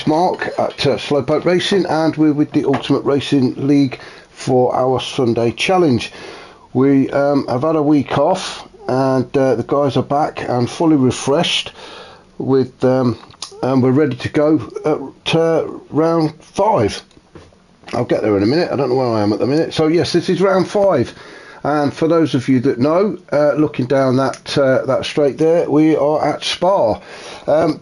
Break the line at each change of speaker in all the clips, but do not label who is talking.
it's Mark at Slowpoke Racing, and we're with the Ultimate Racing League for our Sunday challenge. We have had a week off, and the guys are back and fully refreshed with and we're ready to go at round 5. I'll get there in a minute. I don't know where I am at the minute. So yes, this is round 5. And for those of you that know, looking down that straight there, we are at Spa.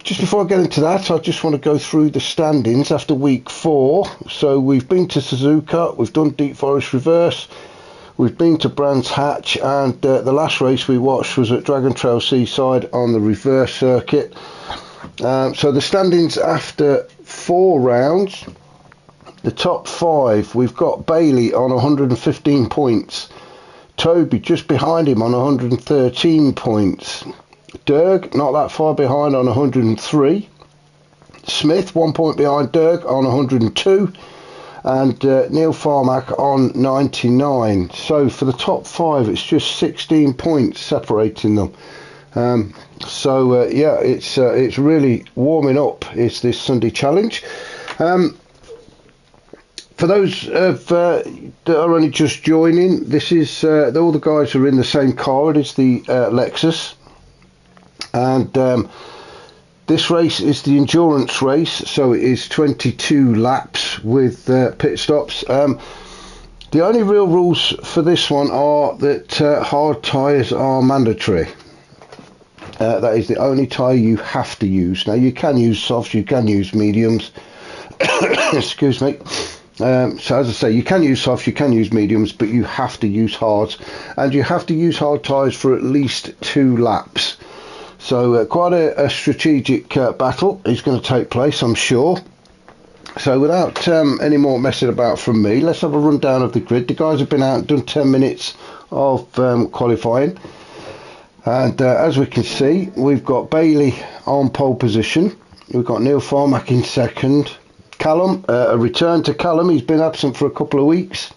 Just before I get into that, I just want to go through the standings after week 4. So we've been to Suzuka, we've done Deep Forest Reverse, we've been to Brands Hatch, and the last race we watched was at Dragon Trail Seaside on the reverse circuit. So the standings after 4 rounds, the top 5, we've got Bailey on 115 points. Toby just behind him on 113 points. Derg not that far behind on 103. Smith 1 point behind Derg on 102. And Neil Farmack on 99. So for the top 5, it's just 16 points separating them. Yeah, it's really warming up. It's this Sunday challenge. For those that are only just joining, this is all the guys are in the same car. It is the Lexus, and this race is the endurance race, so it is 22 laps with pit stops. The only real rules for this one are that hard tyres are mandatory. That is the only tyre you have to use. Now you can use softs, you can use mediums. Excuse me. So as I say, you can use softs, you can use mediums, but you have to use hards, and you have to use hard tyres for at least 2 laps. So quite a strategic battle is going to take place, I'm sure. So without any more messing about from me, let's have a rundown of the grid. The guys have been out and done 10 minutes of qualifying, and as we can see, we've got Bailey on pole position, we've got Neil Farmack in second. Callum, a return to Callum. He's been absent for a couple of weeks,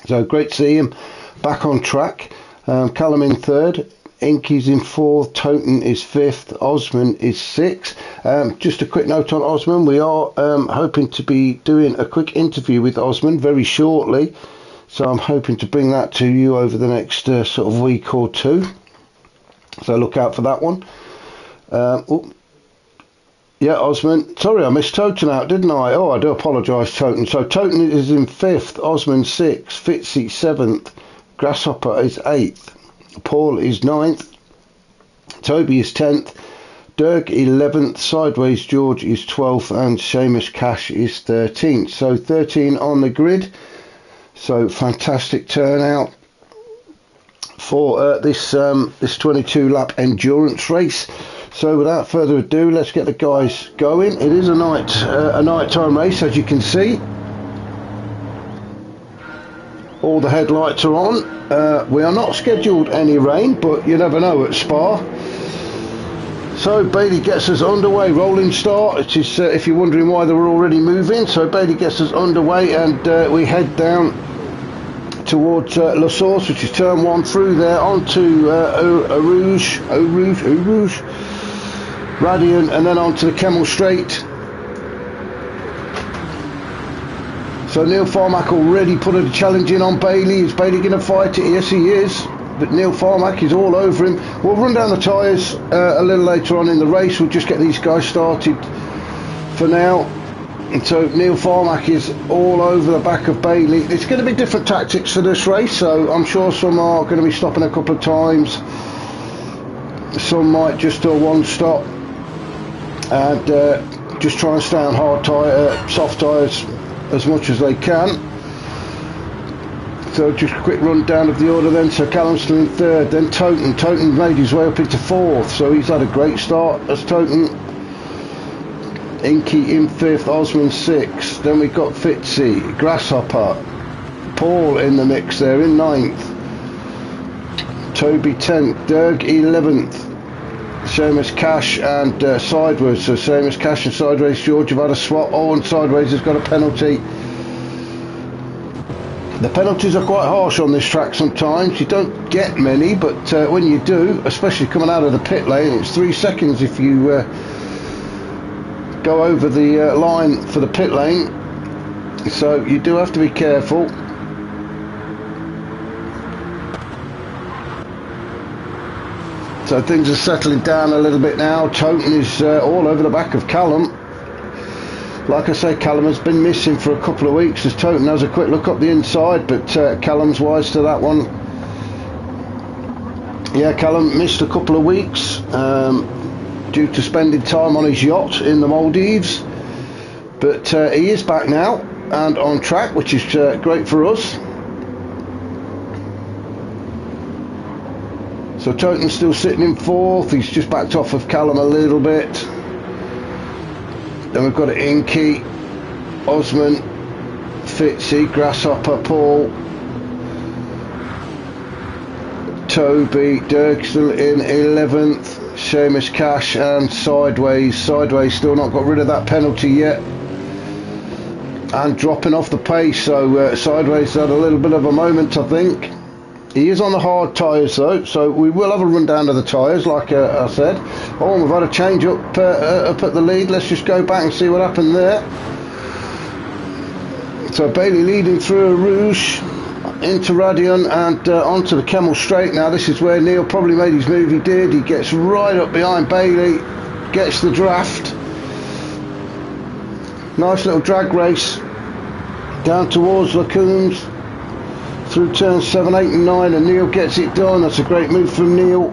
so great to see him back on track. Callum in third, Inky's in fourth, Toten is fifth, Osman is sixth. Just a quick note on Osman, we are hoping to be doing a quick interview with Osman very shortly, so I'm hoping to bring that to you over the next sort of week or 2, so look out for that one. Yeah, Osman. Sorry, I missed Toten out, didn't I? Oh, I do apologise, Toten. So Toten is in 5th, Osman 6th, Fitzy 7th, Grasshopper is 8th, Paul is 9th, Toby is 10th, Dirk 11th, Sideways George is 12th, and Seamus Cash is 13th. So 13 on the grid. So fantastic turnout for this 22 lap endurance race. So without further ado, let's get the guys going. It is a nighttime race, as you can see. All the headlights are on. We are not scheduled any rain, but you never know at Spa. So Bailey gets us underway, rolling start. It is, if you're wondering why they were already moving, so Bailey gets us underway, and we head down towards La Source, which is turn 1 through there, onto Eau Rouge, Radiant, and then onto the Kemmel Straight. So Neil Farmack already put a challenge in on Bailey. Is Bailey going to fight it? Yes, he is. But Neil Farmack is all over him. We'll run down the tyres a little later on in the race. We'll just get these guys started for now. And so Neil Farmack is all over the back of Bailey. It's going to be different tactics for this race, so I'm sure some are going to be stopping a couple of times. Some might just do a one stop and just try and stay on hard tyre, soft tyres as much as they can. So just a quick run down of the order then. So Callum's still in 3rd, then Toten made his way up into 4th, so he's had a great start as Toten. Inky in 5th, Osman 6th, then we've got Fitzy, Grasshopper, Paul in the mix there in 9th, Toby 10th, Derg 11th, Seamus Cash and Sideways. So Seamus Cash and Sideways George have had a swap. Oh, and Sideways has got a penalty. The penalties are quite harsh on this track sometimes. You don't get many, but when you do, especially coming out of the pit lane, it's 3 seconds if you go over the line for the pit lane, so you do have to be careful. So things are settling down a little bit now. Toten is all over the back of Callum. Like I say, Callum has been missing for a couple of weeks as Toten has a quick look up the inside, but Callum's wise to that one. Yeah, Callum missed a couple of weeks due to spending time on his yacht in the Maldives, but he is back now and on track, which is great for us. So Toten's still sitting in fourth. He's just backed off of Callum a little bit. Then we've got Inky, Osman, Fitzy, Grasshopper, Paul, Toby, Dirk still in 11th, Seamus Cash and Sideways. Sideways still not got rid of that penalty yet and dropping off the pace, so Sideways had a little bit of a moment, I think. He is on the hard tyres though, so we will have a run down of the tyres like I said. Oh, we've had a change up at the lead. Let's just go back and see what happened there. So Bailey leading through a Rouge into Radion and onto the Kemmel Straight. Now this is where Neil probably made his move. He did. He gets right up behind Bailey, gets the draft. Nice little drag race down towards Lacoons through turns 7, 8 and 9, and Neil gets it done. That's a great move from Neil.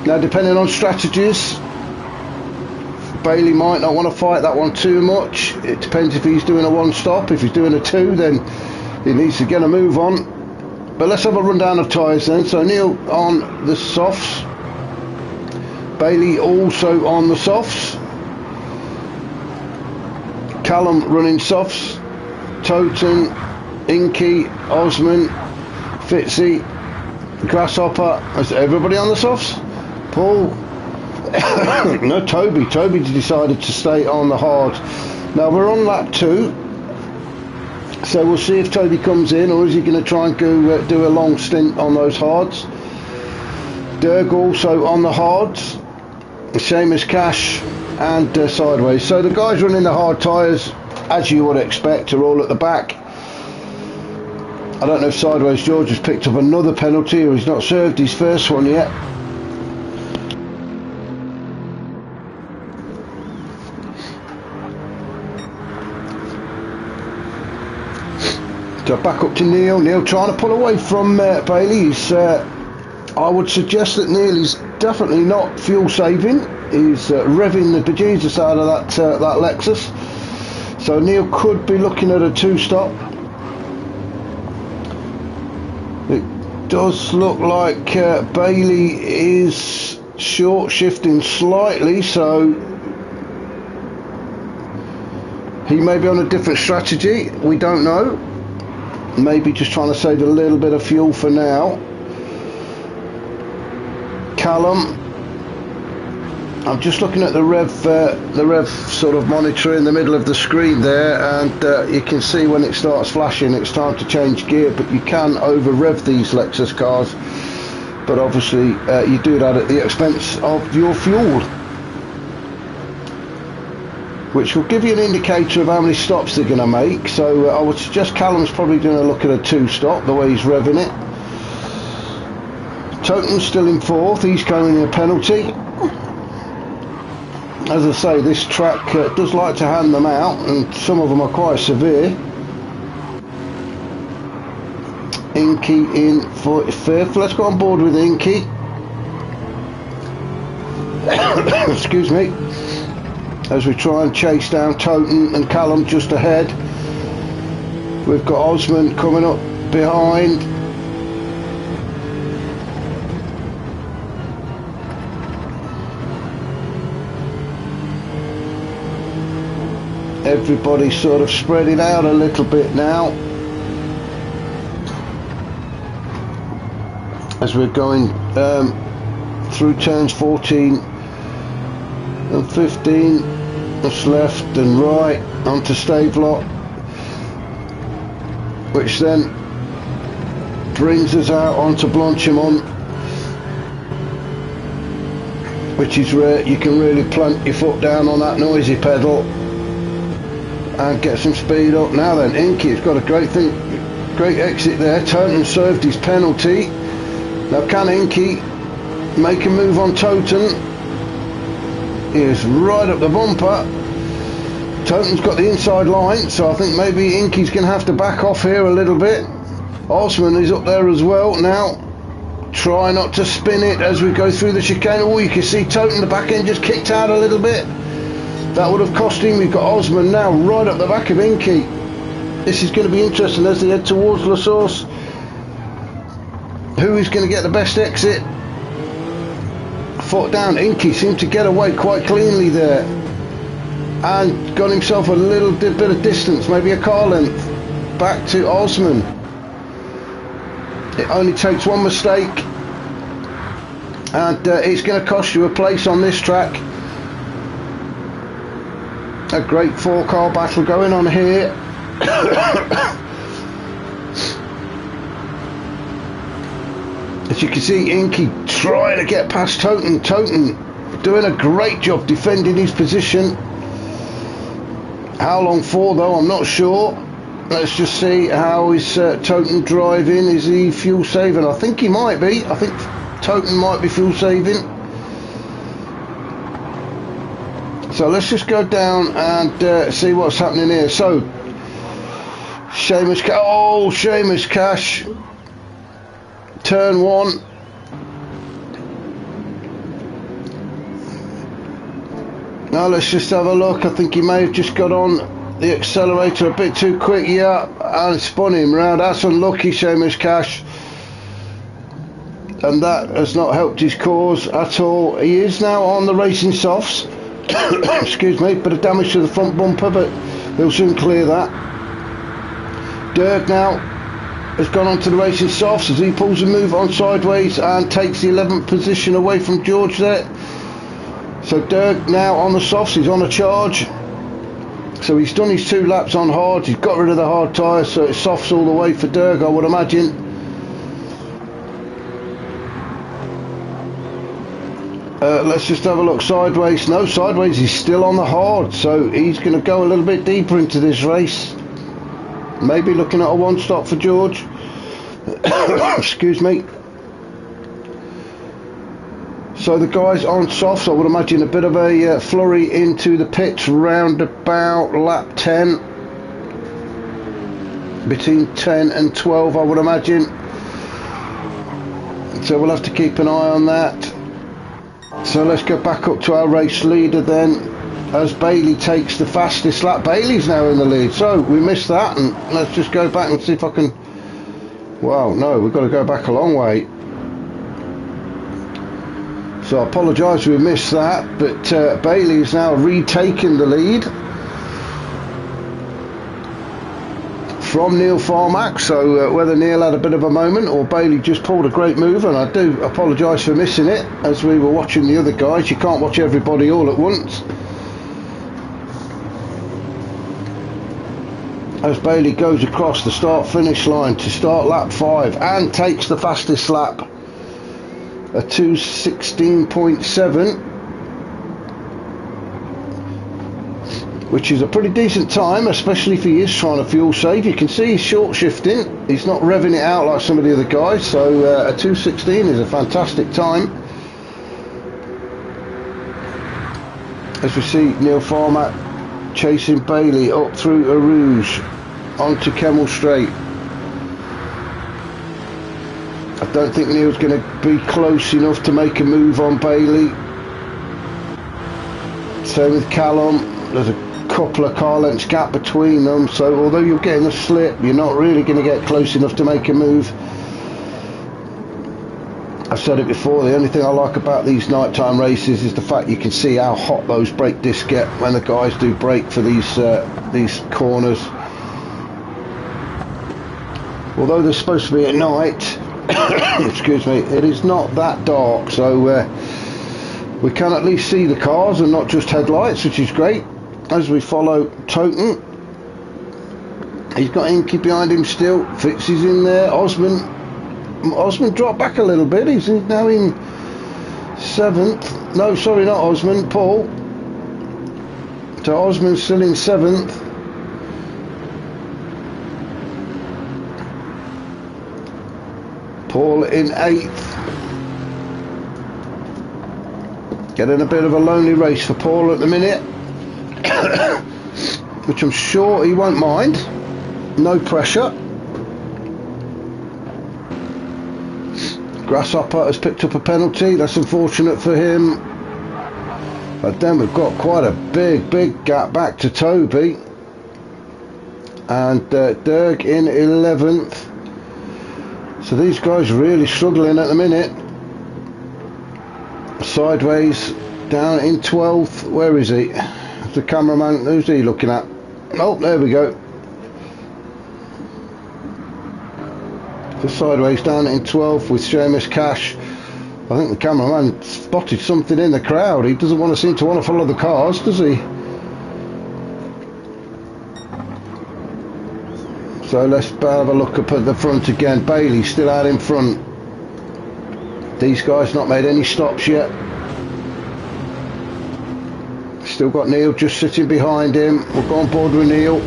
Now depending on strategies, Bailey might not want to fight that one too much. It depends if he's doing a one stop. If he's doing a two, then he needs to get a move on. But let's have a rundown of tyres then. So Neil on the softs, Bailey also on the softs, Callum running softs, Toten, Inky, Osman, Fitzy, Grasshopper. Is everybody on the softs? Paul? No, Toby. Toby decided to stay on the hard. Now we're on lap 2, so we'll see if Toby comes in, or is he going to try and go do a long stint on those hards. Derg also on the hards, Seamus Cash and Sideways. So the guys running the hard tyres, as you would expect, are all at the back. I don't know if Sideways George has picked up another penalty or he's not served his first one yet. So back up to Neil. Neil trying to pull away from Bailey. He's, I would suggest that Neil is definitely not fuel saving. He's revving the bejesus out of that Lexus. So Neil could be looking at a 2-stop. It does look like Bailey is short shifting slightly, so he may be on a different strategy. We don't know. Maybe just trying to save a little bit of fuel for now. Callum, I'm just looking at the rev sort of monitor in the middle of the screen there, and you can see when it starts flashing it's time to change gear. But you can over rev these Lexus cars, but obviously you do that at the expense of your fuel, which will give you an indicator of how many stops they're going to make. So I would suggest Callum's probably going to look at a 2-stop, the way he's revving it. Toten's still in 4th, he's carrying a penalty. As I say, this track does like to hand them out, and some of them are quite severe. Inky in 5th. Let's go on board with Inky. Excuse me. As we try and chase down Toten and Callum just ahead. We've got Osman coming up behind. Everybody's sort of spreading out a little bit now as we're going through turns 14 and 15. That's left and right onto Stavelot, which then brings us out onto Blanchimont. which is where you can really plant your foot down on that noisy pedal and get some speed up. Now then, Inky's got a great exit there. Toten served his penalty. Now can Inky make a move on Toten? He is right up the bumper. Toten's got the inside line, so I think maybe Inky's going to have to back off here a little bit. Osman is up there as well. Now try not to spin it as we go through the chicane. Oh, you can see Toten, the back end just kicked out a little bit. That would have cost him. We've got Osman now right up the back of Inky. This is going to be interesting as they head towards La Source. Who is going to get the best exit? Foot down. Inky seemed to get away quite cleanly there and got himself a little bit of distance, maybe a car length back to Osman. It only takes one mistake and it's going to cost you a place on this track. A great 4-car battle going on here. As you can see, Inky trying to get past Toten. Toten doing a great job defending his position. How long for though, I'm not sure. Let's just see how is Toten driving. Is he fuel saving? I think he might be. I think Toten might be fuel saving. So let's just go down and see what's happening here. So Seamus Cash, turn 1. Now let's just have a look. I think he may have just got on the accelerator a bit too quick, yeah, and spun him round. That's unlucky, Seamus Cash, and that has not helped his cause at all. He is now on the racing softs. Excuse me, bit of damage to the front bumper, but they'll soon clear that. Dirk now has gone on to the racing softs as he pulls a move on sideways and takes the 11th position away from George there. So Dirk now on the softs, he's on a charge. So he's done his 2 laps on hard, he's got rid of the hard tyres, so it's softs all the way for Dirk, I would imagine. Let's just have a look sideways. No, sideways he's still on the hard, so he's going to go a little bit deeper into this race. Maybe looking at a 1-stop for George. Excuse me. So the guys on softs, I would imagine a bit of a flurry into the pits round about lap 10. Between 10 and 12, I would imagine. So we'll have to keep an eye on that. So let's go back up to our race leader then, as Bailey takes the fastest lap. Bailey's now in the lead, so we missed that, and let's just go back and see if I can... Well, no, we've got to go back a long way. So I apologise we missed that, but Bailey's now retaken the lead from Neil Farmack. So whether Neil had a bit of a moment or Bailey just pulled a great move, and I do apologise for missing it as we were watching the other guys. You can't watch everybody all at once. As Bailey goes across the start-finish line to start lap 5 and takes the fastest lap, a 2:16.7, which is a pretty decent time, especially if he is trying to fuel save. You can see he's short shifting, he's not revving it out like some of the other guys, so a 2:16 is a fantastic time. As we see Neil Farmack chasing Bailey up through Eau Rouge onto Kemmel Straight. I don't think Neil's going to be close enough to make a move on Bailey. Same with Callum. There's a couple of car lengths gap between them, so although you're getting a slip, you're not really going to get close enough to make a move. I've said it before, the only thing I like about these nighttime races is the fact you can see how hot those brake discs get when the guys do brake for these corners. Although they're supposed to be at night, excuse me, it is not that dark, so we can at least see the cars and not just headlights, which is great. As we follow Toten, he's got Inky behind him still. Fitz is in there. Osman dropped back a little bit. He's now in 7th. No, sorry, not Osman, Paul. So Osman's still in 7th. Paul in 8th. Getting a bit of a lonely race for Paul at the minute, which I'm sure he won't mind. No pressure. Grasshopper has picked up a penalty. That's unfortunate for him. But then we've got quite a big gap back to Toby. And Dirk in 11th. So these guys are really struggling at the minute. Sideways down in 12th. Where is he? The cameraman, who's he looking at? Oh, there we go. Just sideways down in 12th with Seamus Cash. I think the cameraman spotted something in the crowd. He doesn't want to seem to want to follow the cars, does he? So let's have a look up at the front again. Bailey's still out in front. These guys not made any stops yet. Still got Neil just sitting behind him. We'll go on board with Neil.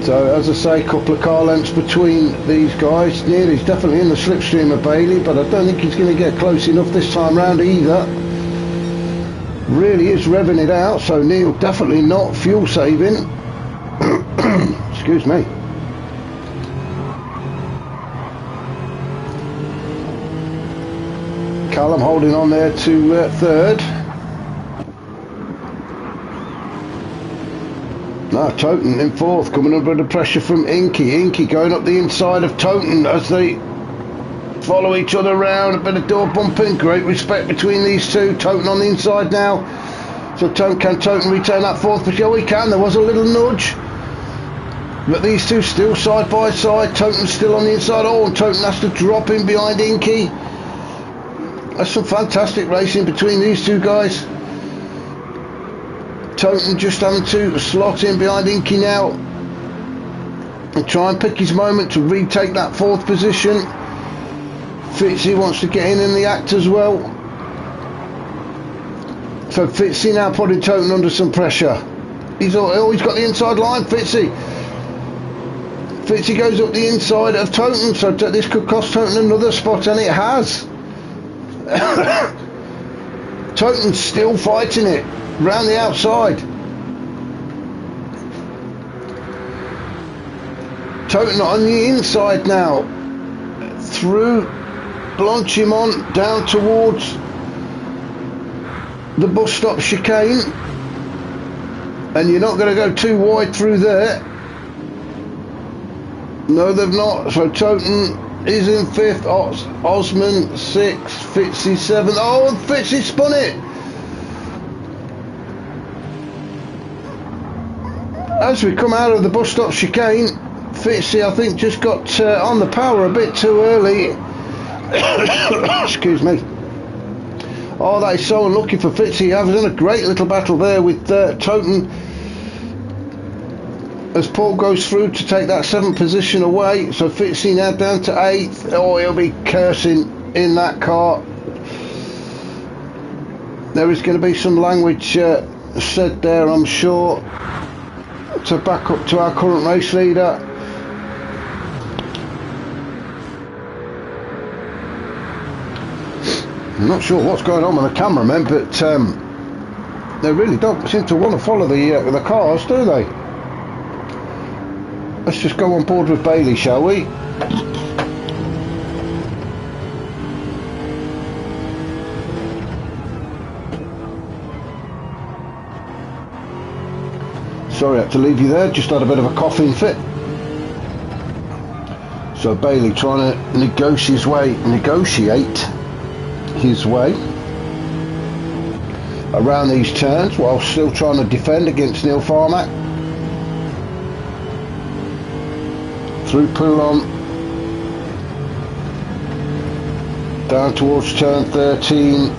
So as I say, a couple of car lengths between these guys. Neil is definitely in the slipstream of Bailey, but I don't think he's going to get close enough this time round either. Really is revving it out, so Neil definitely not fuel saving. Excuse me. Callum holding on there to third. Now Toten in fourth, coming under the pressure from Inky. Inky going up the inside of Toten as they follow each other around. A bit of door bumping, great respect between these two. Toten on the inside now. So can Toten retain that fourth position? Oh, he can. There was a little nudge. But these two still side by side. Toten's still on the inside. Oh, and Toten has to drop in behind Inky. That's some fantastic racing between these two guys. Toten just having to slot in behind Inky now and try and pick his moment to retake that fourth position. Fitzy wants to get in the act as well. So Fitzy now putting Toten under some pressure. He's got the inside line, Fitzy. Fitzy goes up the inside of Toten, so this could cost Toten another spot, and it has. Toten's still fighting it round the outside. Toten on the inside now, through Blanchimont down towards the bus stop chicane, and you're not going to go too wide through there. No, they've not. So Toten is in fifth, Osman sixth, Fitzy seventh. Oh, Fitzy spun it. As we come out of the bus stop chicane, Fitzy I think just got on the power a bit too early. Excuse me. Oh, that is so unlucky for Fitzy. He has done a great little battle there with Toten as Paul goes through to take that 7th position away. So Fitzy now down to 8th. Oh, he'll be cursing in that car. There is going to be some language said there, I'm sure, to back up to our current race leader. I'm not sure what's going on with the cameramen, but they really don't seem to want to follow the cars, do they? Let's just go on board with Bailey, shall we? Sorry I had to leave you there, just had a bit of a coughing fit. So Bailey trying to negotiate his way around these turns while still trying to defend against Neil Farmack. Through Poulon down towards turn 13.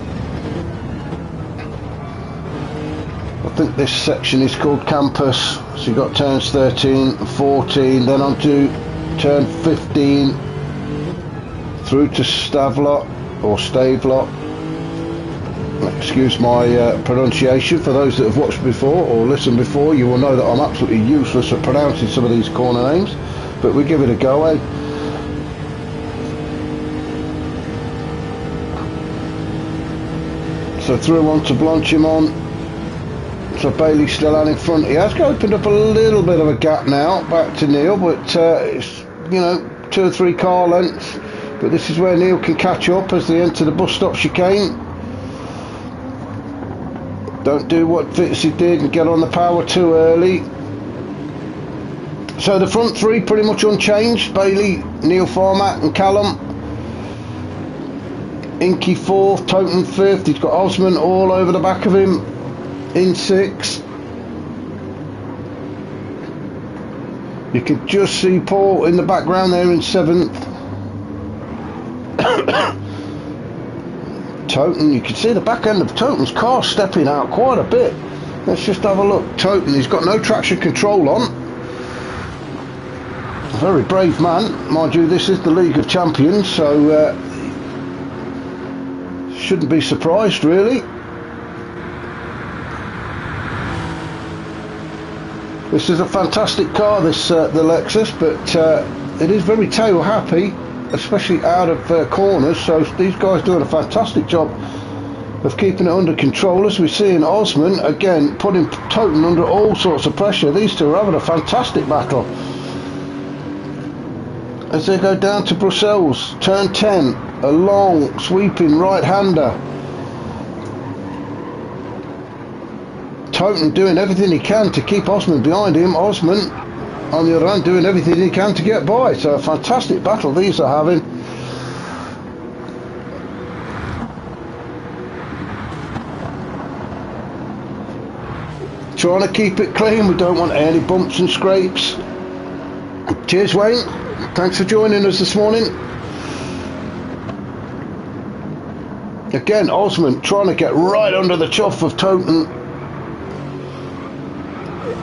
I think this section is called Campus, so you've got turns 13 and 14, then on to turn 15 through to Stavelot or Stavelot. Excuse my pronunciation. For those that have watched before or listened before, you will know that I'm absolutely useless at pronouncing some of these corner names, but we give it a go, eh? So through onto Blanchimont. So Bailey's still out in front. He has opened up a little bit of a gap now back to Neil, but it's, you know, 2 or 3 car lengths. But this is where Neil can catch up as they enter the bus stop chicane. Don't do what Fitzy did and get on the power too early. So the front 3 pretty much unchanged. Bailey, Neil Farmack and Callum. Inky 4th, Toten 5th. He's got Osman all over the back of him in 6th. You can just see Paul in the background there in 7th. Toten, you can see the back end of Toten's car stepping out quite a bit. Let's just have a look. Toten, he's got no traction control on. A very brave man. Mind you, this is the League of Champions, so shouldn't be surprised really. This is a fantastic car, this the Lexus, but it is very tail happy, especially out of corners, so these guys doing a fantastic job of keeping it under control. As we see in Osman, again, putting Toten under all sorts of pressure. These two are having a fantastic battle. As they go down to Brussels, turn 10, a long, sweeping right-hander. Toten doing everything he can to keep Osman behind him. Osman, on the other hand, doing everything he can to get by. So a fantastic battle these are having. Trying to keep it clean. We don't want any bumps and scrapes. Cheers, Wayne. Thanks for joining us this morning. Again, Osman trying to get right under the chuff of Toten.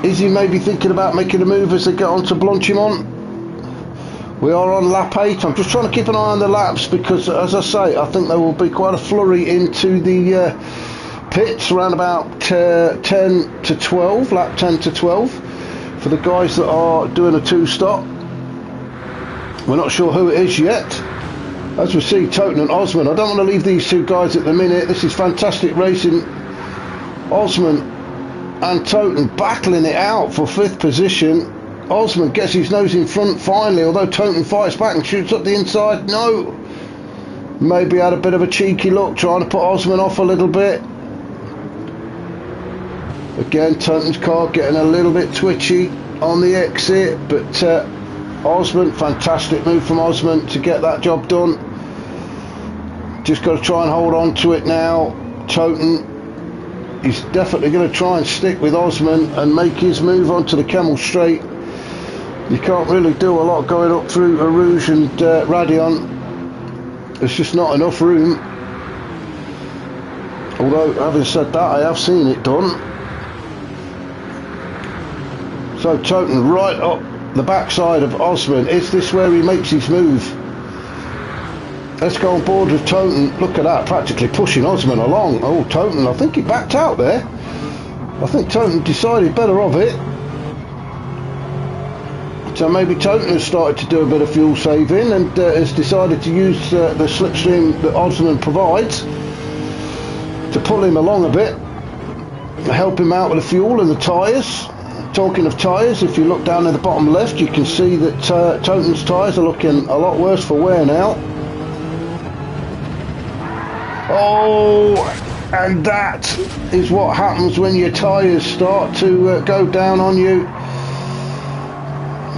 Is he maybe thinking about making a move as they get onto Blanchimont? We are on lap 8. I'm just trying to keep an eye on the laps because, as I say, I think there will be quite a flurry into the pits around about 10 to 12, lap 10 to 12, for the guys that are doing a 2-stop. We're not sure who it is yet. As we see, Toten and Osman. I don't want to leave these two guys at the minute. This is fantastic racing. Osman and Toten battling it out for 5th position. Osman gets his nose in front finally, although Toten fights back and shoots up the inside. No! Maybe had a bit of a cheeky look, trying to put Osman off a little bit. Again, Toten's car getting a little bit twitchy on the exit, but Osman, fantastic move from Osman to get that job done. Just got to try and hold on to it now. Toten, he's definitely going to try and stick with Osman and make his move onto the Kemmel Straight. You can't really do a lot going up through Arouge and Radion. There's just not enough room. Although, having said that, I have seen it done. So Toten right up the backside of Osman. Is this where he makes his move? Let's go on board with Toten. Look at that, practically pushing Osman along. Oh, Toten, I think he backed out there. I think Toten decided better of it. So maybe Toten has started to do a bit of fuel saving and has decided to use the slipstream that Osman provides to pull him along a bit, help him out with the fuel and the tyres. Talking of tyres, if you look down at the bottom left, you can see that Toten's tyres are looking a lot worse for wear now. Oh, and that is what happens when your tyres start to go down on you.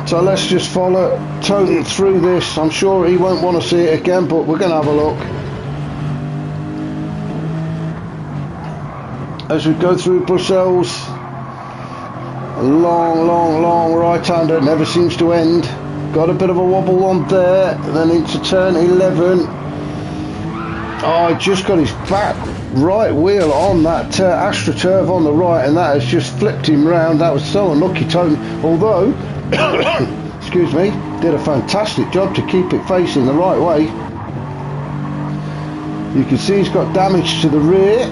So let's just follow Toten through this. I'm sure he won't want to see it again, but we're going to have a look. As we go through Brussels, a long right-hander, never seems to end. Got a bit of a wobble on there, then into turn 11. Oh, just got his back right wheel on that AstroTurf on the right, and that has just flipped him round. That was so unlucky, Toten. Although, excuse me, did a fantastic job to keep it facing the right way. You can see he's got damage to the rear.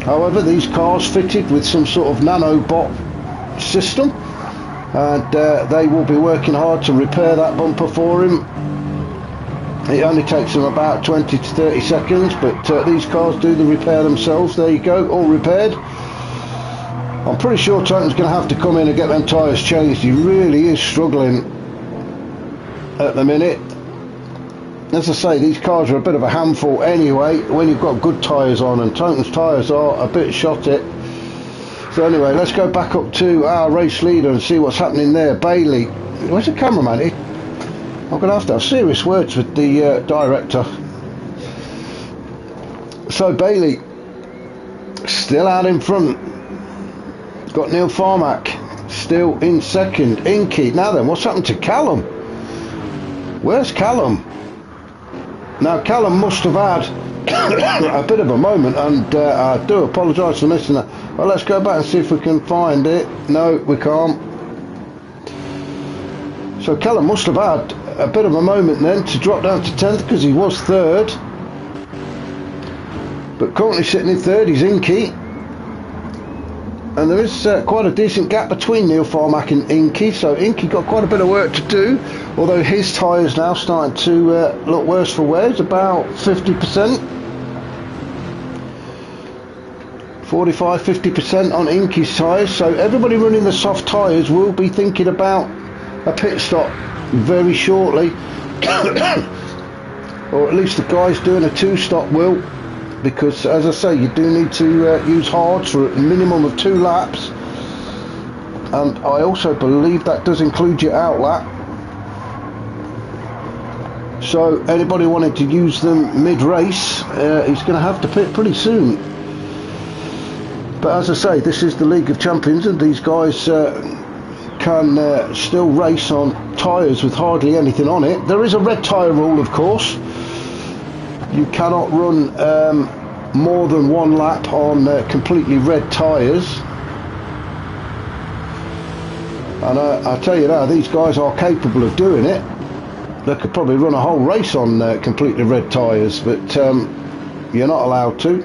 However, these cars fitted with some sort of nanobot system, and they will be working hard to repair that bumper for him. It only takes them about 20 to 30 seconds, but these cars do the repair themselves. There you go, all repaired. I'm pretty sure Toten's going to have to come in and get them tyres changed. He really is struggling at the minute. As I say, these cars are a bit of a handful anyway when you've got good tyres on, and Toten's tyres are a bit shot it. So anyway, let's go back up to our race leader and see what's happening there. Bailey, where's the cameraman? I'm going to have serious words with the director. So Bailey, still out in front. Got Neil Farmack still in second. Inky. Now then, what's happened to Callum? Where's Callum? Now Callum must have had a bit of a moment, and I do apologise for missing that. Well, let's go back and see if we can find it. No, we can't. So Callum must have had a bit of a moment then to drop down to 10th, because he was third. But currently sitting in third is Inky. And there is quite a decent gap between Neil Farmack and Inky, so Inky got quite a bit of work to do, although his tyres now starting to look worse for wear. It's about 50%. 45-50% on Inky's tyres, so everybody running the soft tyres will be thinking about a pit stop very shortly. Or at least the guys doing a two-stop will, because as I say, you do need to use hards for a minimum of 2 laps, and I also believe that does include your out lap. So anybody wanting to use them mid-race, he's going to have to pit pretty soon. But as I say, this is the League of Champions, and these guys can still race on tyres with hardly anything on it. There is a red tyre rule, of course. You cannot run more than 1 lap on completely red tyres. And I tell you now, these guys are capable of doing it. They could probably run a whole race on completely red tyres, but you're not allowed to.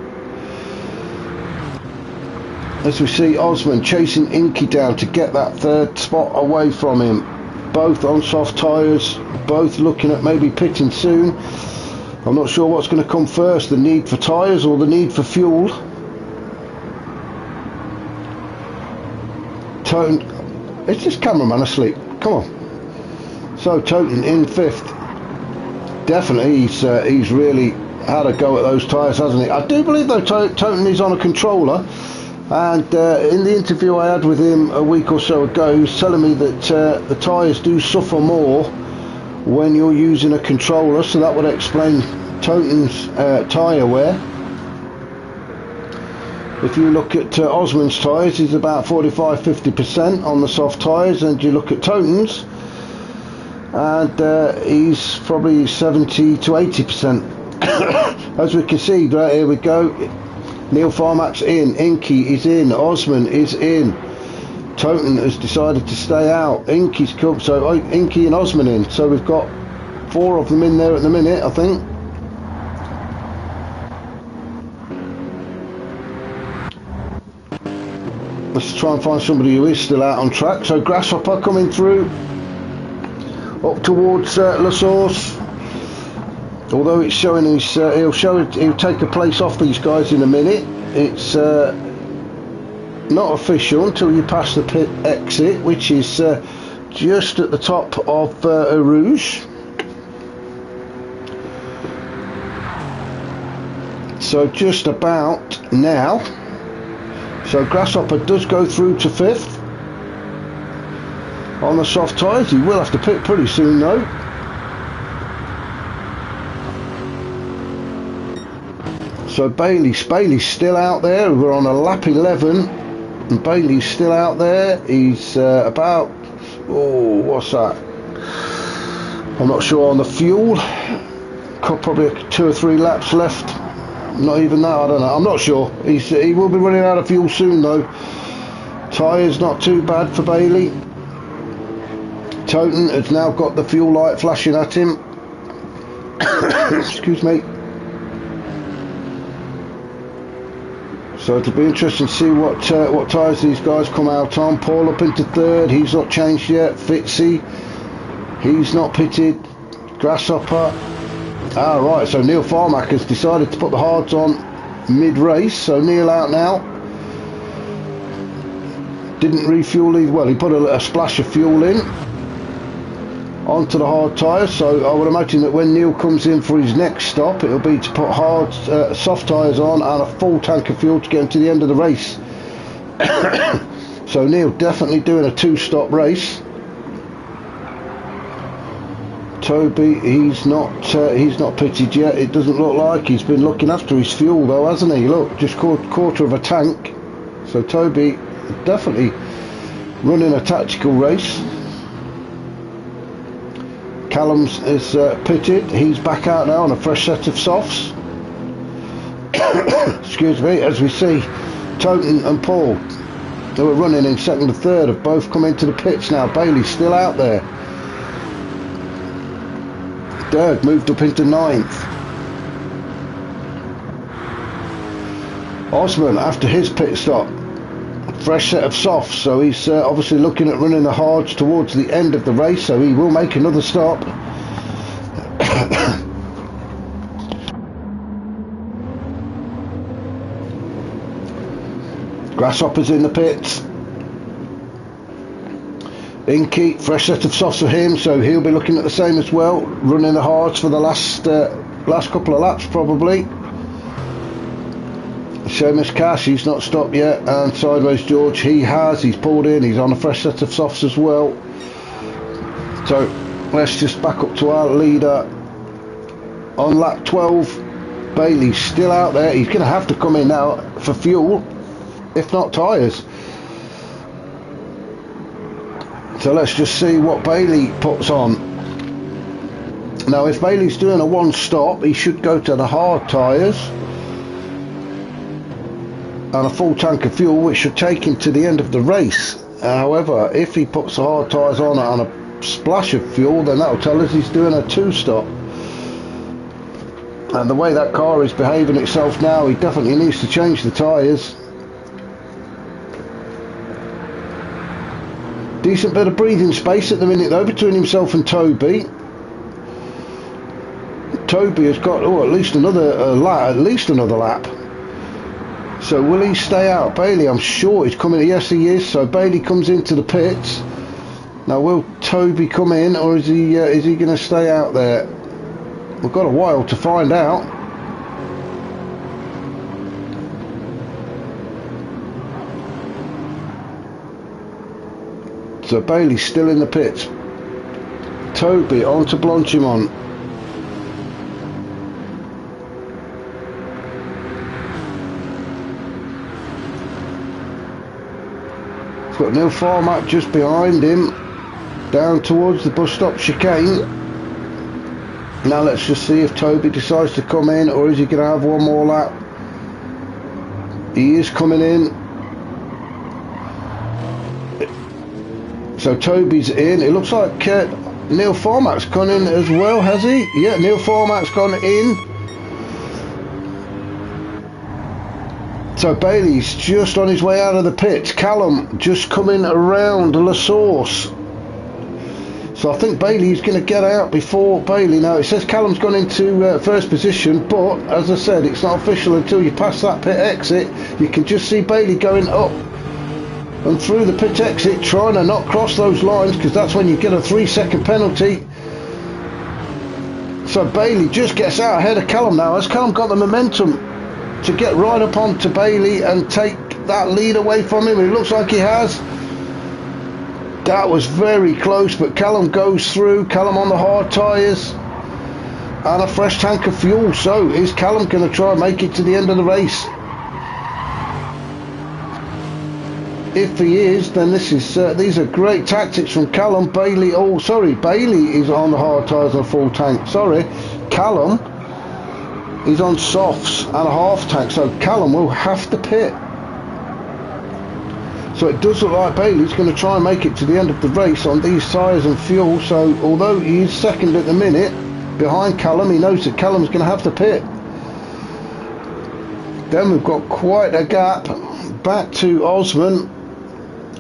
As we see Osman chasing Inky down to get that 3rd spot away from him. Both on soft tyres, both looking at maybe pitting soon. I'm not sure what's going to come first, the need for tyres or the need for fuel. Toten, is this cameraman asleep? Come on. So Toten in 5th. Definitely he's really had a go at those tyres, hasn't he? I do believe though Toten is on a controller, and in the interview I had with him a week or so ago, he was telling me that the tyres do suffer more when you're using a controller, so that would explain Toten's tyre wear. If you look at Osman's tyres, he's about 45-50% on the soft tyres, and you look at Toten's, and he's probably 70 to 80%. As we can see, right here we go. Neil Farmack's in, Inky is in, Osman is in. Toten has decided to stay out. Inky's come, so Inky and Osman in. So we've got 4 of them in there at the minute, I think. Let's try and find somebody who is still out on track. So Grasshopper coming through up towards La Source. Although it's showing he'll take a place off these guys in a minute. It's not official until you pass the pit exit, which is just at the top of Eau Rouge. So just about now. So Grasshopper does go through to 5th on the soft tyres. He will have to pit pretty soon though. So Bailey's still out there. We're on a lap 11, and Bailey's still out there. He's about, oh, what's that? I'm not sure on the fuel. Got probably 2 or 3 laps left. Not even that, I don't know. I'm not sure. He will be running out of fuel soon though. Tyres not too bad for Bailey. Toten has now got the fuel light flashing at him. Excuse me. So it'll be interesting to see what tyres these guys come out on. Paul up into third, he's not changed yet. Fitzy, he's not pitted. Grasshopper. Ah, right, so Neil Farmack has decided to put the hards on mid-race, so Neil out now. Didn't refuel either. Well, he put a splash of fuel in onto the hard tyres, so I would imagine that when Neil comes in for his next stop, it'll be to put hard soft tyres on and a full tank of fuel to get him to the end of the race. So Neil definitely doing a 2-stop race. Toby, he's not pitted yet. It doesn't look like. He's been looking after his fuel though, hasn't he? Look, just quarter of a tank. So Toby definitely running a tactical race. Callum's is pitted. He's back out now on a fresh set of softs. Excuse me. As we see, Toten and Paul, who were running in second and third, have both come into the pits now. Bailey's still out there. Dirk moved up into 9th. Osman, after his pit stop, fresh set of softs, so he's obviously looking at running the hards towards the end of the race, so he will make another stop. Grasshopper's in the pits. Inky, fresh set of softs for him, so he'll be looking at the same as well, running the hards for the last couple of laps probably. Seamus Cash, he's not stopped yet, and Sideways George, he's pulled in, he's on a fresh set of softs as well. So let's just back up to our leader on lap 12. Bailey's still out there. He's going to have to come in now for fuel, if not tyres. So let's just see what Bailey puts on. Now if Bailey's doing a 1-stop, he should go to the hard tyres and a full tank of fuel, which should take him to the end of the race. However, if he puts the hard tyres on and a splash of fuel, then that'll tell us he's doing a 2-stop. And the way that car is behaving itself now, he definitely needs to change the tyres. Decent bit of breathing space at the minute though between himself and Toby. Toby has got at least another lap. So will he stay out? Bailey, I'm sure he's coming. Yes, he is. So Bailey comes into the pits. Now, will Toby come in, or is he going to stay out there? We've got a while to find out. So Bailey's still in the pits. Toby on to Blanchimont. Got Neil Farmack just behind him, down towards the bus stop chicane. Now let's just see if Toby decides to come in, or is he going to have one more lap. He is coming in. So Toby's in. It looks like Neil Farmack's gone in as well, has he? Yeah, Neil Farmack's gone in. So Bailey's just on his way out of the pits. Callum just coming around La Source. So I think Bailey's going to get out before Bailey. Now it says Callum's gone into first position, but as I said, it's not official until you pass that pit exit. You can just see Bailey going up and through the pit exit, trying to not cross those lines, because that's when you get a 3-second penalty. So Bailey just gets out ahead of Callum now. Has Callum got the momentum to get right up onto Bailey and take that lead away from him? It looks like he has. That was very close, but Callum goes through. Callum on the hard tyres and a fresh tank of fuel. So is Callum going to try and make it to the end of the race? If he is, then these are great tactics from Callum. Bailey is on the hard tyres and a full tank. Sorry, Callum is on softs and a half tank, so Callum will have to pit. So it does look like Bailey's going to try and make it to the end of the race on these tyres and fuel. So although he is second at the minute behind Callum, he knows that Callum's going to have to pit. Then we've got quite a gap back to Osman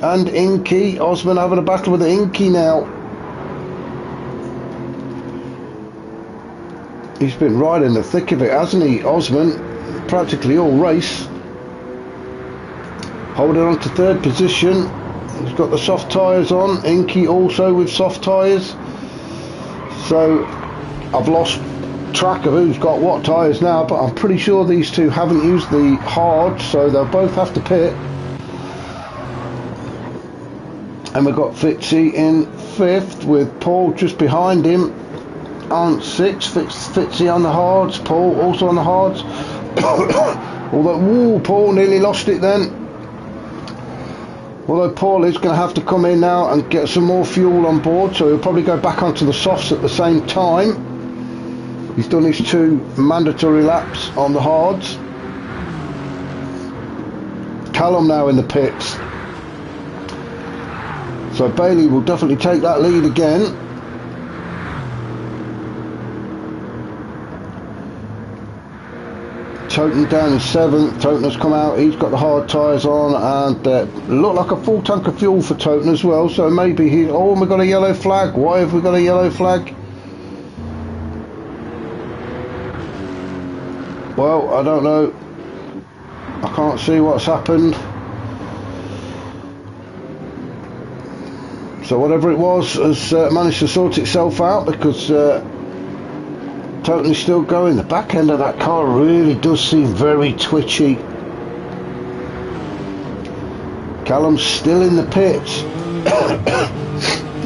and Inky. Osman having a battle with Inky now. He's been right in the thick of it, hasn't he, Osman? Practically all race. Holding on to third position. He's got the soft tyres on. Inky also with soft tyres. So I've lost track of who's got what tyres now, but I'm pretty sure these two haven't used the hard, so they'll both have to pit. And we've got Fitzy in 5th with Paul just behind him on 6th. Fitzy on the hards, Paul also on the hards. Although, ooh, Paul nearly lost it then. Although Paul is going to have to come in now and get some more fuel on board, so he'll probably go back onto the softs at the same time. He's done his 2 mandatory laps on the hards. Callum now in the pits. So Bailey will definitely take that lead again. Toten down in 7th. Toten has come out. He's got the hard tyres on, and look like a full tank of fuel for Toten as well. So maybe he. Oh, we've got a yellow flag. Why have we got a yellow flag? Well, I don't know. I can't see what's happened. So whatever it was has managed to sort itself out, because Toten is still going. The back end of that car really does seem very twitchy. Callum's still in the pits.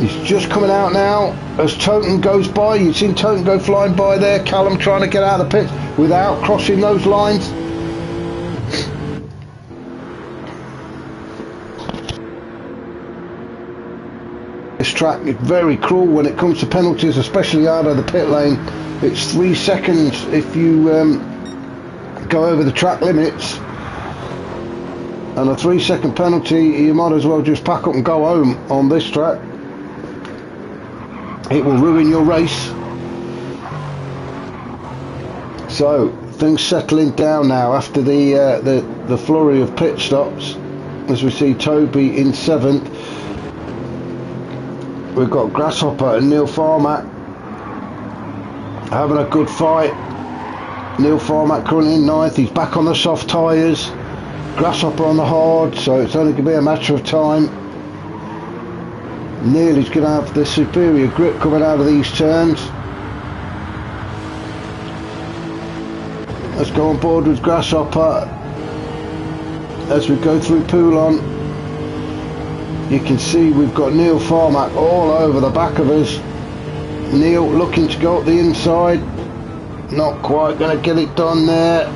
He's just coming out now as Toten goes by. You've seen Toten go flying by there. Callum trying to get out of the pits without crossing those lines. This track is very cruel when it comes to penalties, especially out of the pit lane. It's 3 seconds if you go over the track limits, and a 3-second penalty, you might as well just pack up and go home on this track. It will ruin your race. So things settling down now after the flurry of pit stops, as we see Toby in 7th. We've got Grasshopper and Neil Farmack having a good fight. Neil Farmack currently in 9th. He's back on the soft tyres. Grasshopper on the hard, so it's only going to be a matter of time. Neil is going to have the superior grip coming out of these turns. Let's go on board with Grasshopper as we go through Poulon. You can see we've got Neil Farmack all over the back of us. Neil looking to go up the inside, not quite going to get it done there.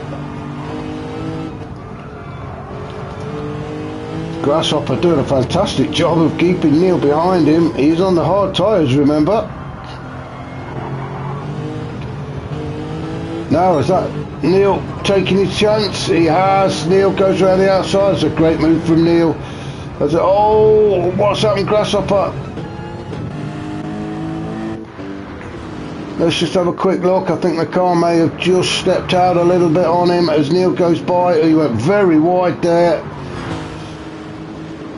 Grasshopper doing a fantastic job of keeping Neil behind him. He's on the hard tyres, remember. Now is that Neil taking his chance? He has. Neil goes around the outside. It's a great move from Neil. Oh, what's happened, Grasshopper? Let's just have a quick look. I think the car may have just stepped out a little bit on him as Neil goes by. He went very wide there.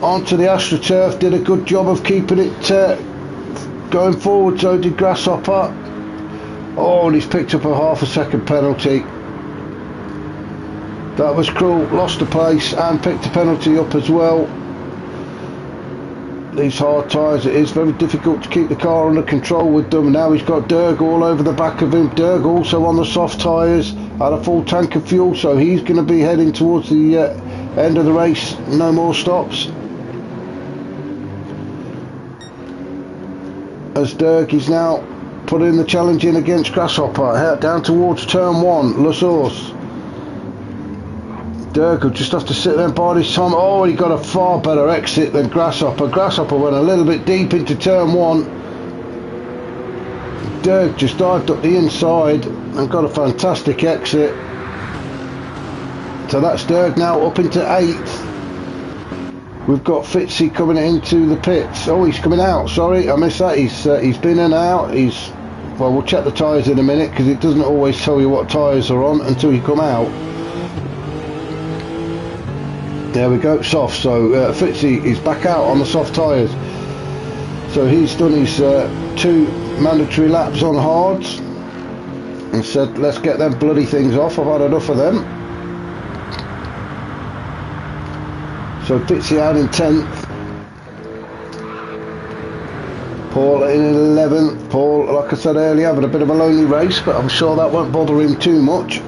Onto the AstroTurf, did a good job of keeping it going forward, so did Grasshopper. Oh, and he's picked up a half-a-second penalty. That was cruel, lost the place and picked a penalty up as well. These hard tyres, it is very difficult to keep the car under control with them. Now he's got Derg all over the back of him. Derg also on the soft tyres, had a full tank of fuel, so he's going to be heading towards the end of the race. No more stops. As Derg is now putting the challenge in against Grasshopper, down towards turn 1, La Source. Derg will just have to sit there and bide his time. Oh, he got a far better exit than Grasshopper. Grasshopper went a little bit deep into turn 1. Derg just dived up the inside and got a fantastic exit. So that's Derg now up into 8th. We've got Fitzy coming into the pits. Oh, he's coming out. Sorry, I missed that. He's been in and out. Well, we'll check the tyres in a minute because it doesn't always tell you what tyres are on until you come out. There we go, soft. So Fitzy is back out on the soft tyres. So he's done his 2 mandatory laps on hards and said, let's get them bloody things off. I've had enough of them. So Fitzy out in 10th. Paul in 11th. Paul, like I said earlier, having a bit of a lonely race, but I'm sure that won't bother him too much.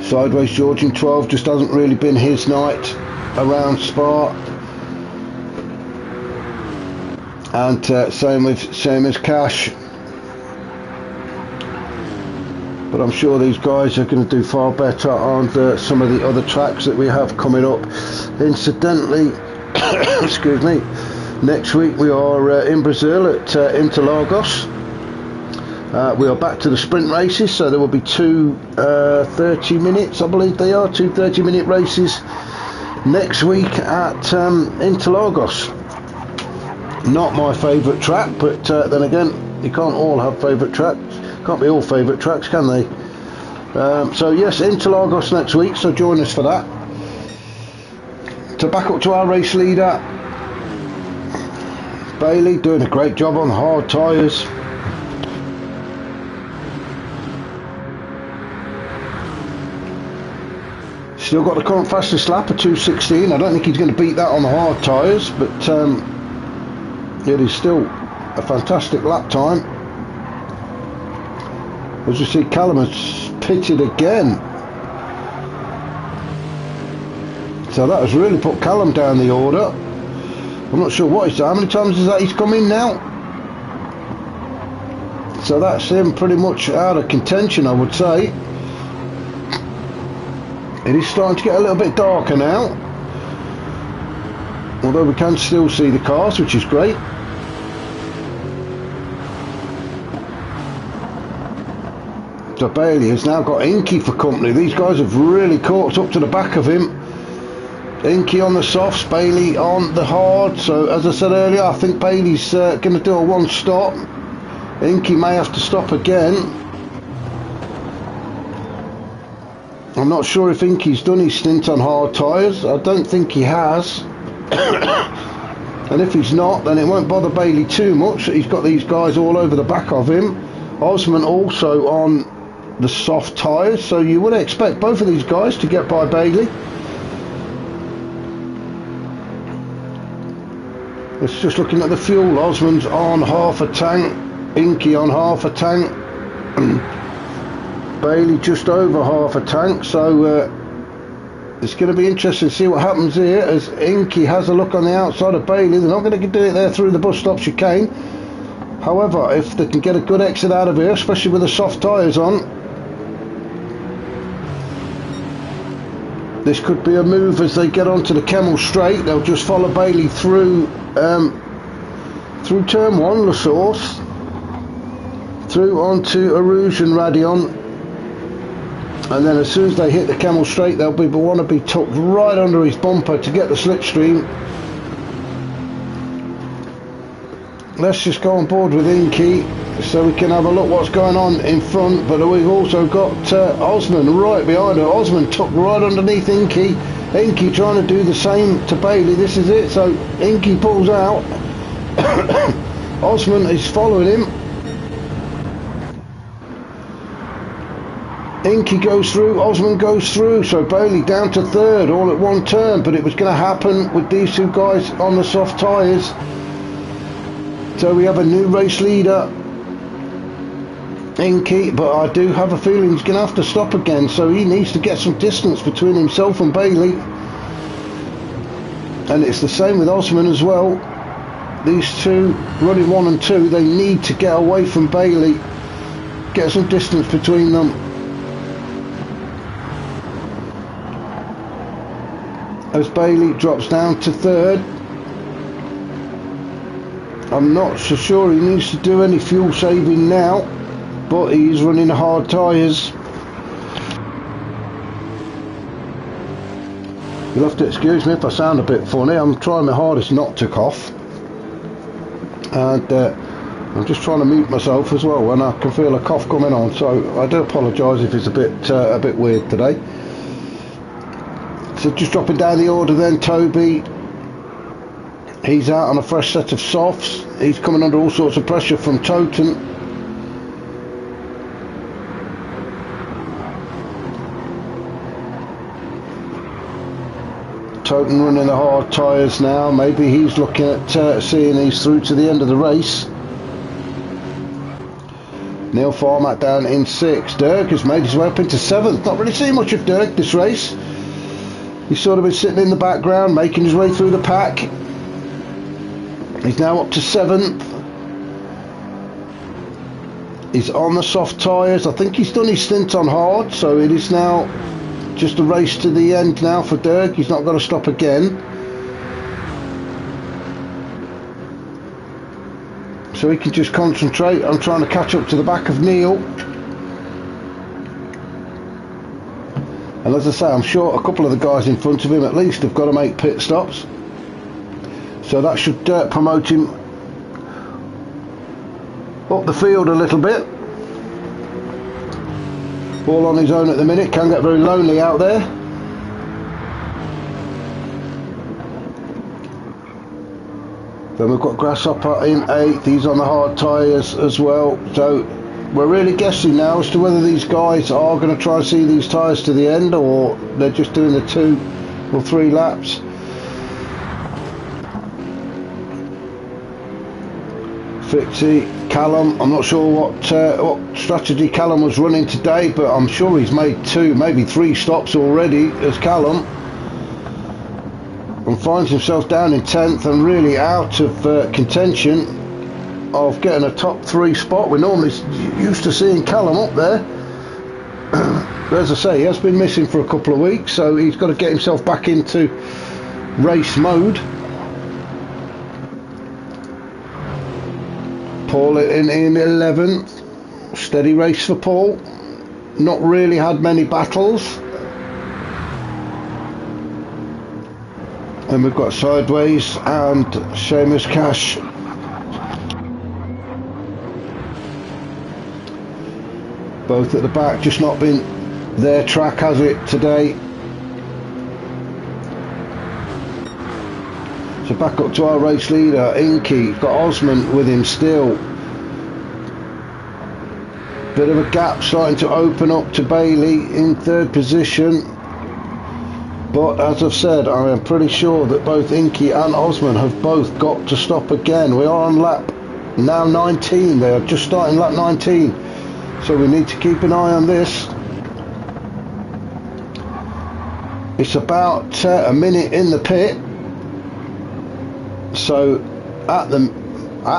Sideways George in 12, just hasn't really been his night around Spa. And same as Cash. But I'm sure these guys are going to do far better on some of the other tracks that we have coming up. Incidentally, excuse me, next week we are in Brazil at Interlagos. We are back to the sprint races, so there will be 2 30 minutes, I believe they are, 2 30-minute races next week at Interlagos. Not my favourite track, but then again, you can't all have favourite tracks. Can't be all favourite tracks, can they? So yes, Interlagos next week, so join us for that. To back up to our race leader, Bailey, doing a great job on hard tyres. Still got the current fastest lap of 2:16. I don't think he's going to beat that on the hard tyres, but it is still a fantastic lap time. As you see, Callum has pitted again. So that has really put Callum down the order. I'm not sure what he's done. How many times is that he's come in now? So that's him pretty much out of contention, I would say. It is starting to get a little bit darker now. Although we can still see the cars, which is great. So Bailey has now got Inky for company. These guys have really caught up to the back of him. Inky on the softs, Bailey on the hard. So as I said earlier, I think Bailey's going to do a 1 stop. Inky may have to stop again. I'm not sure if Inky's done his stint on hard tyres. I don't think he has. And if he's not, then it won't bother Bailey too much. He's got these guys all over the back of him. Osman also on the soft tyres, so you would expect both of these guys to get by Bailey. It's just looking at the fuel. Osman's on half a tank, Inky on half a tank, Bailey just over half a tank. So it's going to be interesting to see what happens here as Inky has a look on the outside of Bailey. They're not going to do it there through the bus stop chicane. However, if they can get a good exit out of here, especially with the soft tyres on, this could be a move as they get onto the Kemmel Straight. They'll just follow Bailey through turn 1, La Source, through onto Arouge and Radion, and then as soon as they hit the Kemmel Straight, they'll want to be tucked right under his bumper to get the slipstream. Let's just go on board with Inky so we can have a look what's going on in front. But we've also got Osman right behind her. Osman tucked right underneath Inky. Inky trying to do the same to Bailey. This is it. So Inky pulls out. Osman is following him. Inky goes through, Osman goes through, so Bailey down to 3rd all at 1 turn, but it was going to happen with these 2 guys on the soft tyres. So we have a new race leader, Inky, but I do have a feeling he's going to have to stop again, so he needs to get some distance between himself and Bailey. And it's the same with Osman as well. These 2 running 1 and 2, they need to get away from Bailey, get some distance between them. As Bailey drops down to 3rd. I'm not so sure he needs to do any fuel saving now, but he's running hard tyres. You'll have to excuse me if I sound a bit funny. I'm trying my hardest not to cough, and I'm just trying to mute myself as well when I can feel a cough coming on. So I do apologise if it's a bit weird today. So just dropping down the order then, Toby. He's out on a fresh set of softs. He's coming under all sorts of pressure from Toten. Toten running the hard tyres now. Maybe he's looking at seeing these through to the end of the race. Neil Farmack down in 6th. Dirk has made his way up into 7th. Not really seen much of Dirk this race. He's sort of been sitting in the background, making his way through the pack. He's now up to 7th. He's on the soft tyres. I think he's done his stint on hard, so it is now just a race to the end now for Dirk. He's not got to stop again. So he can just concentrate on trying to catch up to the back of Neil. And as I say, I'm sure a couple of the guys in front of him at least have got to make pit stops. So that should promote him up the field a little bit. All on his own at the minute, can get very lonely out there. Then we've got Grasshopper in 8th, he's on the hard tyres as well. So we're really guessing now as to whether these guys are going to try and see these tyres to the end, or they're just doing the 2 or 3 laps. Fitzy, Callum, I'm not sure what strategy Callum was running today, but I'm sure he's made 2, maybe 3 stops already as Callum, and finds himself down in 10th and really out of contention of getting a top 3 spot. We're normally used to seeing Callum up there. But as I say, he has been missing for a couple of weeks, so he's got to get himself back into race mode. Paul in 11th. Steady race for Paul. Not really had many battles. And we've got Sideways and Seamus Cash. Both at the back, just not been their track, has it, today? So back up to our race leader, Inky. Got Osman with him still. Bit of a gap starting to open up to Bailey in 3rd position. But as I've said, I am pretty sure that both Inky and Osman have both got to stop again. We are on lap now 19. They are just starting lap 19. So we need to keep an eye on this. It's about a minute in the pit. So at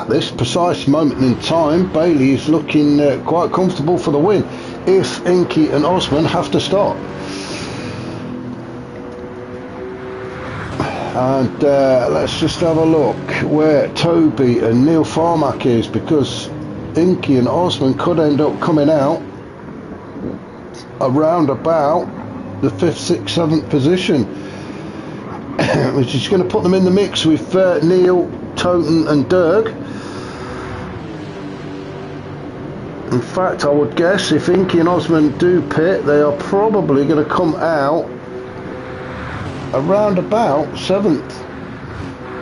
this precise moment in time, Bailey is looking quite comfortable for the win if Inky and Osman have to stop. And let's just have a look where Toby and Neil Farmack is, because Inky and Osman could end up coming out around about the 5th, 6th, 7th position, which is going to put them in the mix with Neil, Toten and Dirk. In fact, I would guess if Inky and Osman do pit, they are probably going to come out around about 7th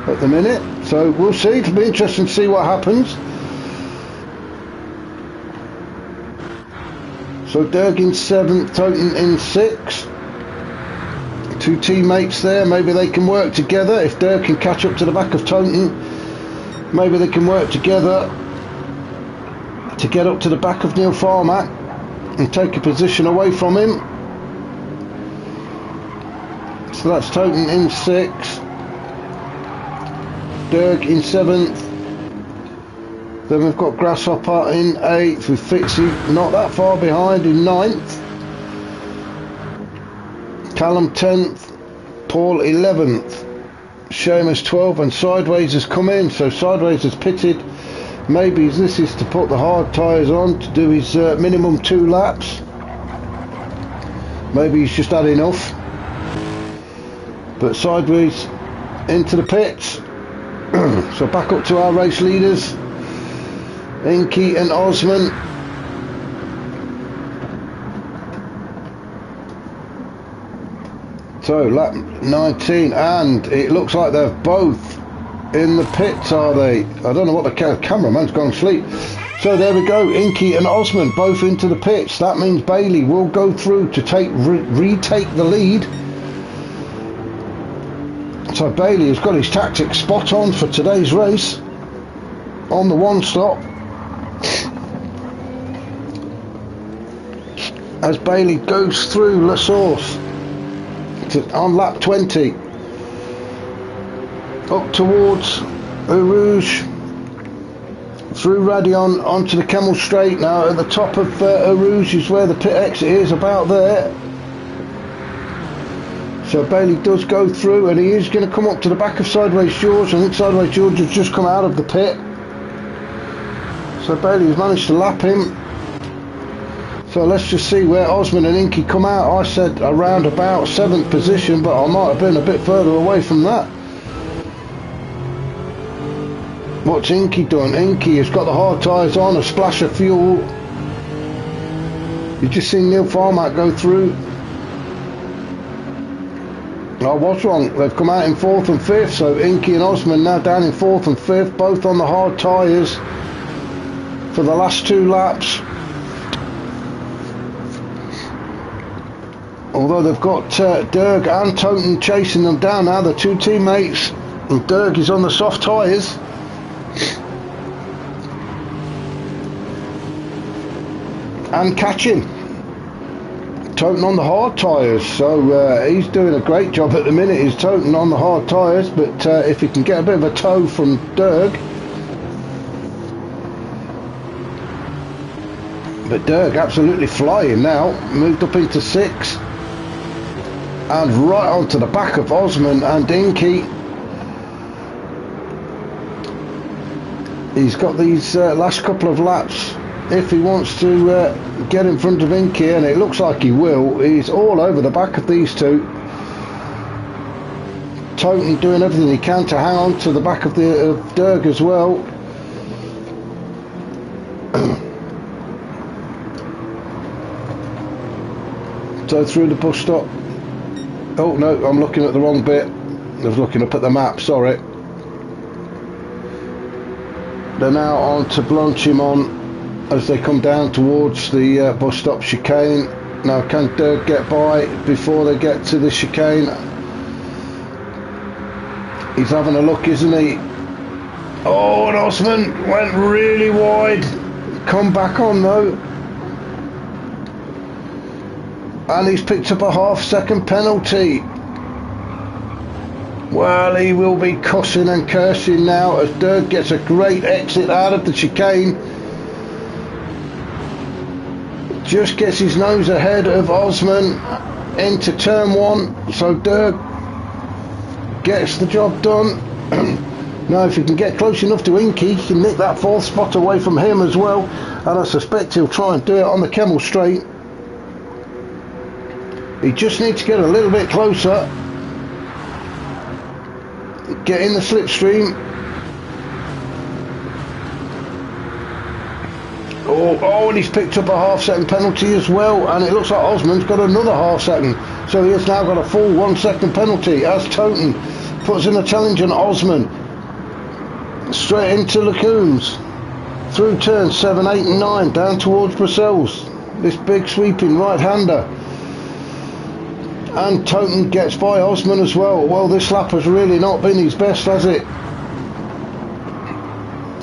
at the minute. So we'll see. It'll be interesting to see what happens. So Dirk in 7th, Toten in 6th. 2 teammates there, maybe they can work together. If Dirk can catch up to the back of Toten, maybe they can work together to get up to the back of Neil Farmack and take a position away from him. So that's Toten in 6th, Dirk in 7th. Then we've got Grasshopper in 8th with Fitzy not that far behind in 9th. Callum 10th, Paul 11th, Seamus 12th, and Sideways has come in. So Sideways has pitted. Maybe this is to put the hard tyres on to do his minimum 2 laps. Maybe he's just had enough. but sideways into the pits. So back up to our race leaders, Inky and Osman. So lap 19, and it looks like they're both in the pits, are they? I don't know what the cameraman's gone to sleep. So there we go, Inky and Osman both into the pits. That means Bailey will go through to retake the lead. So Bailey has got his tactics spot on for today's race on the one stop. As Bailey goes through La Source on lap 20 up towards Eau Rouge, through Radion onto the Camel Straight. Now at the top of Eau Rouge is where the pit exit is, about there. So Bailey does go through, and he is going to come up to the back of Sideways George. I think Sideways George has just come out of the pit, so Bailey has managed to lap him. So let's just see where Osman and Inky come out. I said around about 7th position, but I might have been a bit further away from that. What's Inky done? Inky has got the hard tyres on, a splash of fuel. You've just seen Neil Farmack go through. I was wrong, they've come out in 4th and 5th, so Inky and Osman now down in 4th and 5th, both on the hard tyres for the last 2 laps. Although they've got Derg and Toten chasing them down now, the 2 teammates, and Derg is on the soft tyres. And catching Toten on the hard tyres, so he's doing a great job at the minute, is Toten on the hard tyres, but if he can get a bit of a tow from Derg. But Derg absolutely flying now, moved up into 6th and right onto the back of Osman and Inky. He's got these last couple of laps if he wants to get in front of Inky, and it looks like he will. He's all over the back of these two. Toten doing everything he can to hang on to the back of the Derg as well. So through the bus stop. Oh no, I'm looking at the wrong bit. I was looking up at the map, sorry. They're now on to Blanchimont as they come down towards the bus stop chicane. Now can Derg get by before they get to the chicane? He's having a look, isn't he? Oh, and Osman went really wide. Come back on though. And he's picked up a half-second penalty. Well, he will be cussing and cursing now as Derg gets a great exit out of the chicane. Just gets his nose ahead of Osman into turn 1, so Derg gets the job done. Now if he can get close enough to Inky, he can nick that 4th spot away from him as well, and I suspect he'll try and do it on the Camel Straight. He just needs to get a little bit closer, get in the slipstream. Oh, and he's picked up a half-second penalty as well, and it looks like Osman's got another half-second, so he has now got a full 1-second penalty as Toten puts in a challenge on Osman. Straight into Lacombs, through turns 7, 8 and 9, down towards Brussels, this big sweeping right-hander. And Toten gets by Osman as well. Well, this lap has really not been his best, has it?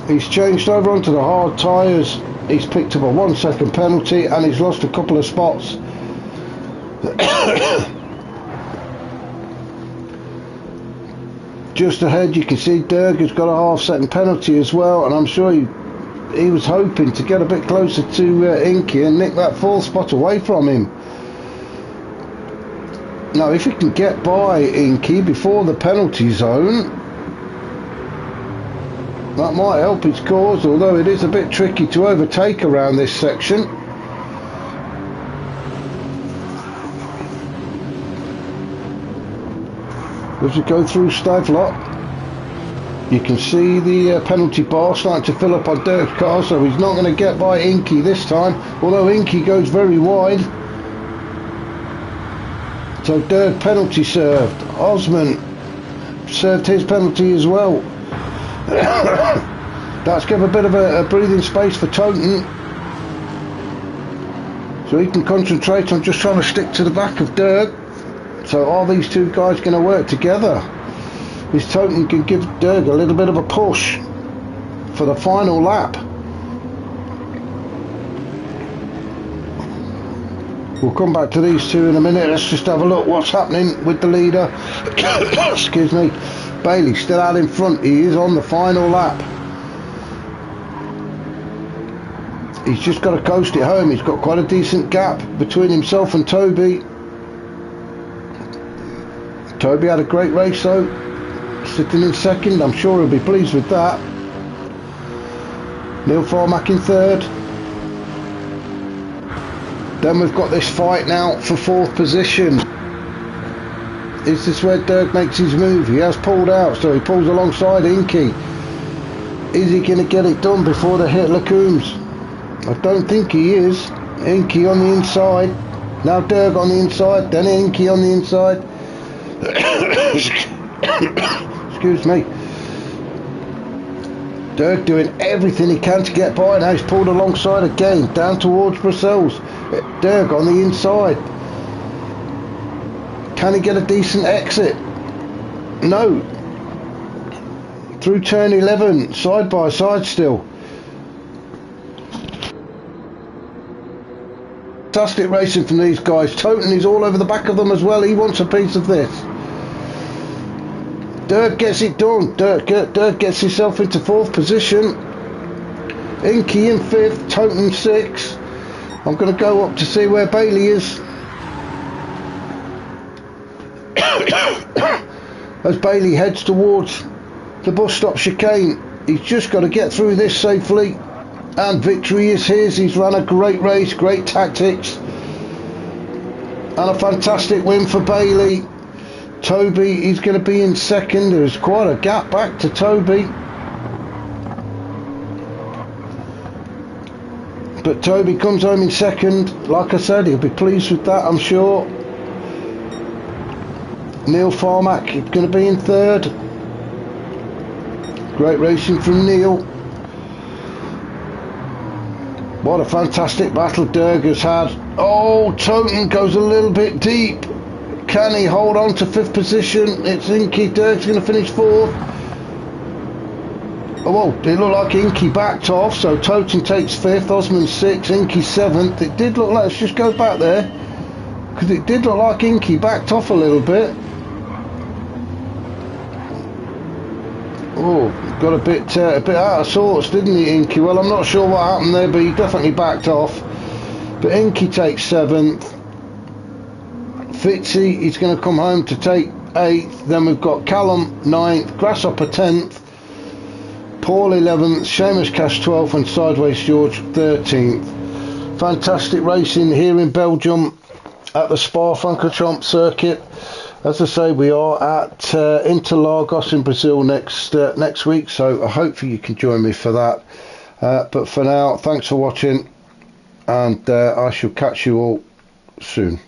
He's changed over onto the hard tyres. He's picked up a 1-second penalty and he's lost a couple of spots. Just ahead you can see Derg has got a half-second penalty as well, and I'm sure he was hoping to get a bit closer to Inky and nick that 4th spot away from him. Now if he can get by Inky before the penalty zone, that might help his cause, although it is a bit tricky to overtake around this section. As we go through Stavelot, you can see the penalty bar starting to fill up on Dirk's car, so he's not going to get by Inky this time, although Inky goes very wide. So Dirk penalty served. Osman served his penalty as well. That's given a bit of a breathing space for Toten, so he can concentrate on just trying to stick to the back of Dirk. So are these two guys going to work together? This Toten can give Dirk a little bit of a push for the final lap. We'll come back to these two in a minute. Let's just have a look what's happening with the leader. Excuse me. Bailey still out in front. He is on the final lap. He's just got to coast it home. He's got quite a decent gap between himself and Toby. Toby had a great race though, sitting in second. I'm sure he'll be pleased with that. Neil Farmack in third. Then we've got this fight now for fourth position. Is this where Dirk makes his move? He has pulled out, so he pulls alongside Inky. Is he going to get it done before they hit Lacoombs? I don't think he is. Inky on the inside. Now Dirk on the inside, then Inky on the inside. Excuse me. Dirk doing everything he can to get by. Now he's pulled alongside again, down towards Brussels. Dirk on the inside. Can he get a decent exit? No. Through turn 11, side by side still. Fantastic racing from these guys. Toten is all over the back of them as well. He wants a piece of this. Dirk gets it done. Dirk gets himself into fourth position. Inky in fifth. Toten sixth. I'm going to go up to see where Bailey is. As Bailey heads towards the bus stop chicane, he's just got to get through this safely. And victory is his. He's run a great race, great tactics, and a fantastic win for Bailey. Toby, he's going to be in second. There's quite a gap back to Toby, but Toby comes home in second. Like I said, he'll be pleased with that, I'm sure. Neil Farmack is going to be in third. Great racing from Neil. What a fantastic battle Dirk has had. Oh, Toten goes a little bit deep. Can he hold on to fifth position? It's Inky. Dirk's going to finish fourth. Oh, well, it looked like Inky backed off, so Toten takes fifth, Osman sixth, Inky seventh. It did look like, let's just go back there, because it did look like Inky backed off a little bit. Oh, got a bit out of sorts, didn't he, Inky? Well, I'm not sure what happened there, but he definitely backed off. But Inky takes seventh. Fitzy, he's going to come home to take 8th. Then we've got Callum 9th, Grasshopper 10th, Paul 11th, Seamus Cash 12th, and Sideways George 13th. Fantastic racing here in Belgium at the Spa-Francorchamps circuit. As I say, we are at Interlagos in Brazil next week, so hopefully you can join me for that. But for now, thanks for watching, and I shall catch you all soon.